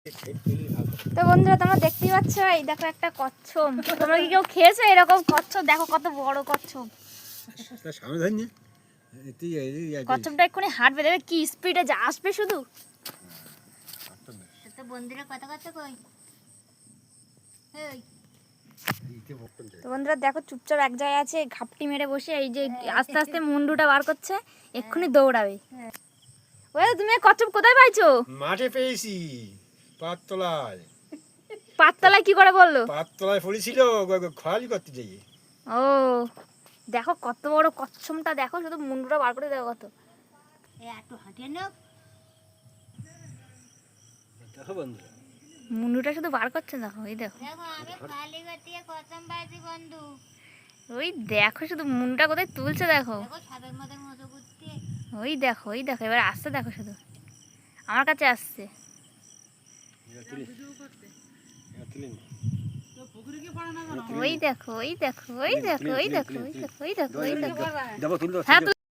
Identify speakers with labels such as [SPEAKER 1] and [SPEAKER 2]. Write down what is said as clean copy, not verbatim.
[SPEAKER 1] তো বন্ধুরা তোমরা দেখতেই পাচ্ছ, এই দেখো একটা কচ্ছপ। তোমরা কি কেউ খেয়েছো এরকম কচ্ছপ? দেখো কত বড় কচ্ছপ। কচ্ছপটা এক্ষুনি হাঁটবে, দেখবে কি স্পিডে যা আসবে শুধু। তো বন্ধুরা কথা কথা কই। তো বন্ধুরা দেখো চুপচাপ এক জায়গায় আছে, ঘাপটি মেরে বসে এই যে আস্তে আস্তে মুন্ডুটা বার করছে, এক্ষুনি দৌড়াবে। ওই তুমি কচ্ছপ কোথায় পাইছো?
[SPEAKER 2] মাঠে পেয়েছি, পাততলায়।
[SPEAKER 1] পাততলায় কি করে বললো?
[SPEAKER 2] পাততলায় পড়েছিল, খয়ালি করতে যাই।
[SPEAKER 1] ও দেখো কত বড় কচ্ছপটা, দেখো শুধু মুন্ডুটা বার করে দেখো কত। একটু হাঁটিয়ে নাও,
[SPEAKER 2] দেখো বন্ধু
[SPEAKER 1] মুন্ডুটা শুধু বার করছে, দেখো এই দেখো। ওই দেখো শুধু মুন্ডুটা কোথায় তুলছে, দেখো ওই দেখো, ওই দেখো এবার আসছে, দেখো শুধু আমার কাছে আসছে। ওই দেখো, ওই দেখো, ওই দেখো, ওই দেখো, ওই দেখো, ওই দেখো, ওই দেখো, হ্যাঁ।